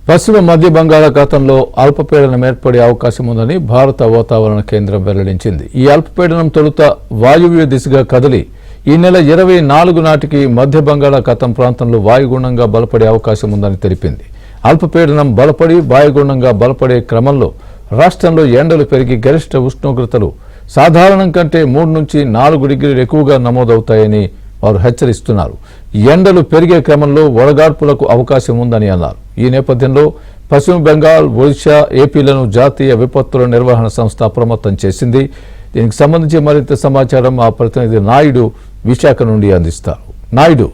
పశ్చిమ మధ్య బంగాళాఖాతంలో అల్పపీడనం ఏర్పడే అవకాశం ఉందని భారత వాతావరణ కేంద్రం వెల్లడించింది. ఈ అల్పపీడనం తొలుత వాయువ్య దిశగా కదిలి ఈ నెల 24 నాటికి మధ్య బంగాళాఖాతం ప్రాంతంలో వాయుగుండంగా బలపడే అవకాశం ఉందని తెలిపింది. అల్పపీడనం బలపడి వాయుగుండంగా బలపడే క్రమంలో రాష్ట్రంలో ఎండలు పెరిగి గరిష్ట ఉష్ణోగ్రతలు సాధారణం కంటే 3 నుంచి 4 డిగ్రీలు ఎక్కువగా నమోదవుతాయని వారు హెచ్చరిస్తున్నారు. ఎండలు పెరిగే క్రమంలో వడగాడ్పులకు అవకాశం ఉందని అన్నారు. ఈ నేపథ్యంలో పశ్చిమ బెంగాల్, ఒడిశా, ఏపీలను జాతీయ విపత్తుల నిర్వహణ సంస్థ అప్రమత్తం చేసింది. దీనికి సంబంధించి మరింత సమాచారం మా ప్రతినిధి నాయుడు విశాఖ నుండి అందిస్తారు. నాయుడు,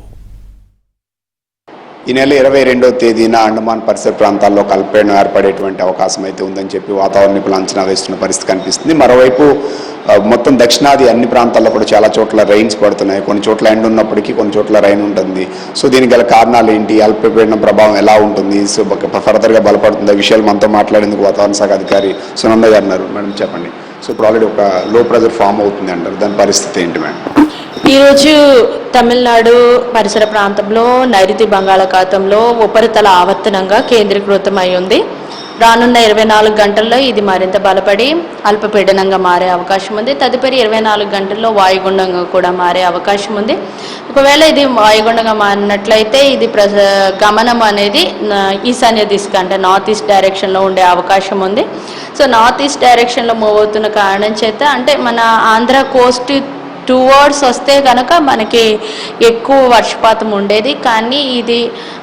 ఈ నెల 22వ తేదీన అండమాన్ పరిసర ప్రాంతాల్లో అల్పపీడనం ఏర్పడేటువంటి అవకాశం అయితే ఉందని చెప్పి వాతావరణ నిపుణులు అంచనా వేస్తున్న పరిస్థితి కనిపిస్తుంది. మరోవైపు మొత్తం దక్షిణాది అన్ని ప్రాంతాల్లో కూడా చాలా చోట్ల రైన్స్ పడుతున్నాయి. కొన్ని చోట్ల ఎండ ఉన్నప్పటికీ కొన్ని చోట్ల రైన్ ఉంటుంది. సో దీనికి గల కారణాలు ఏంటి, అల్పపీడనం ప్రభావం ఎలా ఉంటుంది, సో ఫర్దర్గా బలపడుతుంది, విషయాలు మనతో మాట్లాడేందుకు వాతావరణ శాఖ అధికారి సునంద గారు ఉన్నారు. మేడం చెప్పండి. సో ఇప్పుడు ఆల్రెడీ ఒక లో ప్రెజర్ ఫామ్ అవుతుంది అంటారు, దాని పరిస్థితి ఏంటి మేడం? ఈరోజు తమిళనాడు పరిసర ప్రాంతంలో నైరుతి బంగాళాఖాతంలో ఉపరితల ఆవర్తనంగా కేంద్రీకృతమై ఉంది. రానున్న 24 గంటల్లో ఇది మరింత బలపడి అల్పపీడనంగా మారే అవకాశం ఉంది. తదుపరి 24 గంటల్లో వాయుగుండంగా కూడా మారే అవకాశం ఉంది. ఒకవేళ ఇది వాయుగుండంగా మారినట్లయితే ఇది గమనం అనేది ఈశాన్య దిశగా అంటే నార్త్ ఈస్ట్ డైరెక్షన్లో ఉండే అవకాశం ఉంది. సో నార్త్ ఈస్ట్ డైరెక్షన్లో మూవ్ అవుతున్న కారణం చేత అంటే మన ఆంధ్ర కోస్ట్ టువర్డ్స్ వస్తే కనుక మనకి ఎక్కువ వర్షపాతం ఉండేది. కానీ ఇది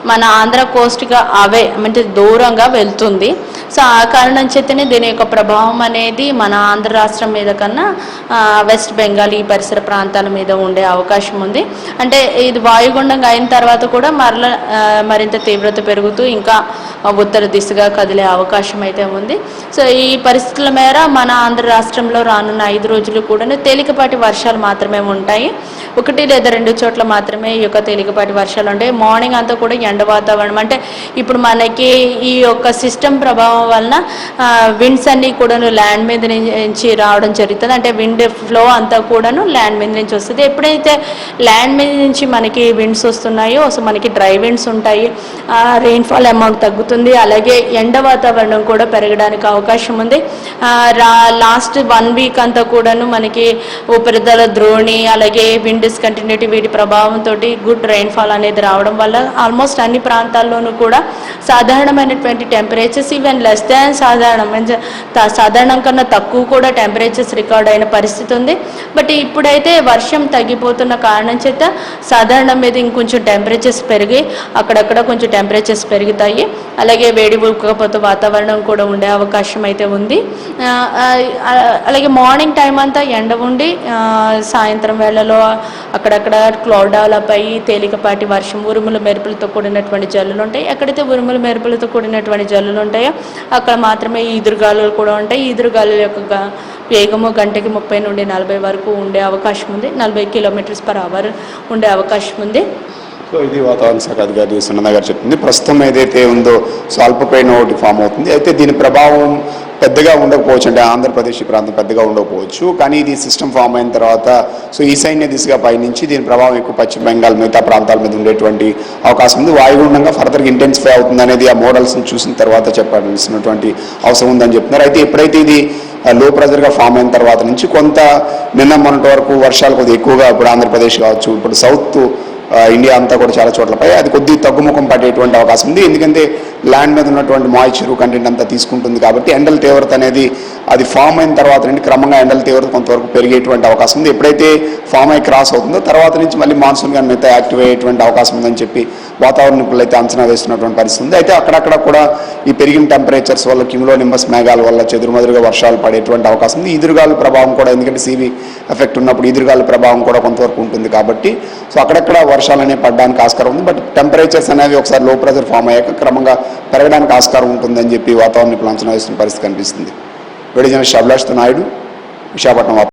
మన ఆంధ్ర కోస్ట్గా అవే అంటే దూరంగా వెళ్తుంది. సో ఆ కారణం చేతనే దీని యొక్క ప్రభావం అనేది మన ఆంధ్ర రాష్ట్రం మీద కన్నా వెస్ట్ బెంగాల్ ఈ పరిసర ప్రాంతాల మీద ఉండే అవకాశం ఉంది. అంటే ఇది వాయుగుండంగా అయిన తర్వాత కూడా మరింత తీవ్రత పెరుగుతూ ఇంకా ఉత్తర దిశగా కదిలే అవకాశం అయితే ఉంది. సో ఈ పరిస్థితుల మేర మన ఆంధ్ర రాష్ట్రంలో రానున్న 5 రోజులు కూడా తేలికపాటి వర్షాలు మాత్రమే ఉంటాయి. 1 లేదా 2 చోట్ల మాత్రమే ఈ యొక్క తేలికపాటి వర్షాలు ఉంటాయి. మార్నింగ్ అంతా కూడా ఎండ వాతావరణం. అంటే ఇప్పుడు మనకి ఈ యొక్క సిస్టమ్ ప్రభావం వలన విండ్స్ అన్నీ కూడాను ల్యాండ్ మీద నుంచి రావడం జరుగుతుంది. అంటే విండ్ ఫ్లో అంతా కూడాను ల్యాండ్ మీద నుంచి వస్తుంది. ఎప్పుడైతే ల్యాండ్ మీద నుంచి మనకి విండ్స్ వస్తున్నాయో సో మనకి డ్రై విండ్స్ ఉంటాయి, రెయిన్ఫాల్ అమౌంట్ తగ్గుతుంది, అలాగే ఎండ వాతావరణం కూడా పెరగడానికి అవకాశం ఉంది. లాస్ట్ 1 వీక్ అంతా కూడాను మనకి ఉపరితల ద్రోణి అలాగే విండ్ డిస్కంటిన్యూటీ వీటి ప్రభావంతో గుడ్ రెయిన్ఫాల్ అనేది రావడం వల్ల ఆల్మోస్ట్ అన్ని ప్రాంతాల్లోనూ కూడా సాధారణమైనటువంటి టెంపరేచర్స్ ఈవెన్ లెస్ దాన్ సాధారణం కన్నా తక్కువ కూడా టెంపరేచర్స్ రికార్డ్ అయిన పరిస్థితి ఉంది. బట్ ఇప్పుడైతే వర్షం తగ్గిపోతున్న కారణం చేత సాధారణం మీద ఇంకొంచెం టెంపరేచర్స్ పెరిగి అక్కడక్కడ కొంచెం టెంపరేచర్స్ పెరుగుతాయి. అలాగే వేడి ఉక్కపోతే వాతావరణం కూడా ఉండే అవకాశం అయితే ఉంది. అలాగే మార్నింగ్ టైం అంతా ఎండ ఉండి సాయంత్రం వేళలో అక్కడక్కడ క్లౌడ్ డెవలప్ అయ్యి తేలికపాటి వర్షం, ఉరుములు మెరుపులతో కూడినటువంటి జల్లులు ఉంటాయి. ఎక్కడైతే ఉరుములు మెరుపులతో కూడినటువంటి జల్లులు ఉంటాయో అక్కడ మాత్రమే ఈదురుగాలులు కూడా ఉంటాయి. ఈదురుగాలుల యొక్క వేగము గంటకి 30 నుండి 40 వరకు ఉండే అవకాశం ఉంది. 40 km/h ఉండే అవకాశం ఉంది. సో ఇది వాతావరణ శాఖ అధికారి సునంద గారు చెప్తుంది. ప్రస్తుతం ఏదైతే ఉందో సో అల్పపీడనం ఒకటి ఫామ్ అవుతుంది. అయితే దీని ప్రభావం పెద్దగా ఉండకపోవచ్చు, అంటే ఆంధ్రప్రదేశ్ ప్రాంతం పెద్దగా ఉండకపోవచ్చు. కానీ ఇది సిస్టమ్ ఫామ్ అయిన తర్వాత సో ఈశాన్య దిశగా పైనుంచి దీని ప్రభావం ఎక్కువ పశ్చిమ బెంగాల్ మిగతా ప్రాంతాల మీద ఉండేటువంటి అవకాశం ఉంది. వాయుగుండంగా ఫర్దర్గా ఇంటెన్సిఫై అవుతుంది అనేది ఆ మోడల్స్ని చూసిన తర్వాత చెప్పాల్సినటువంటి అవసరం ఉందని చెప్తున్నారు. అయితే ఎప్పుడైతే ఇది లో ప్రెజర్గా ఫామ్ అయిన తర్వాత నుంచి కొంత నిన్న మొన్నటి వరకు వర్షాలు కొద్దిగా ఎక్కువగా ఇప్పుడు ఆంధ్రప్రదేశ్ కావచ్చు, ఇప్పుడు సౌత్ ఇండియా అంతా కూడా చాలా చోట్లపై అది కొద్దిగా తగ్గుముఖం పడేటువంటి అవకాశం ఉంది. ఎందుకంటే ల్యాండ్ మీద ఉన్నటువంటి మాయిశ్చర్ కంటెంట్ అంతా తీసుకుంటుంది కాబట్టి ఎండల తీవ్రత అనేది అది ఫామ్ అయిన తర్వాత నుండి క్రమంగా ఎండల తీవ్రత కొంతవరకు పెరిగేటువంటి అవకాశం ఉంది. ఎప్పుడైతే ఫామ్ అయి క్రాస్ అవుతుందో తర్వాత నుంచి మళ్ళీ మాన్సూన్ కానీ మిగతా యాక్టివ్ అయ్యేటువంటి అవకాశం ఉందని చెప్పి వాతావరణ నిపుణులు అయితే అంచనా వేస్తున్నటువంటి పరిస్థితి ఉంది. అయితే అక్కడక్కడ కూడా ఈ పెరిగిన టెంపరేచర్స్ వల్ల క్యూములో నింబస్ మేఘాల వల్ల చెదురుమదురుగా వర్షాలు పడేటువంటి అవకాశం ఉంది. ఈదురుగాలు ప్రభావం కూడా, ఎందుకంటే సివి ఎఫెక్ట్ ఉన్నప్పుడు ఈదురుగాలు ప్రభావం కూడా కొంతవరకు ఉంటుంది కాబట్టి సో అక్కడక్కడ వర్షాలు అనేవి పడడానికి ఆస్కారం ఉంది. బట్ టెంపరేచర్స్ అనేవి ఒకసారి లో ప్రెజర్ ఫామ్ అయ్యాక క్రమంగా పెరగడానికి ఆస్కారం ఉంటుందని చెప్పి వాతావరణ నిపుణులు అంచనా వేస్తున్న పరిస్థితి కనిపిస్తుంది. వేడి జర్నలిస్ట్ అభిలాష్తో నాయుడు, విశాఖపట్నం.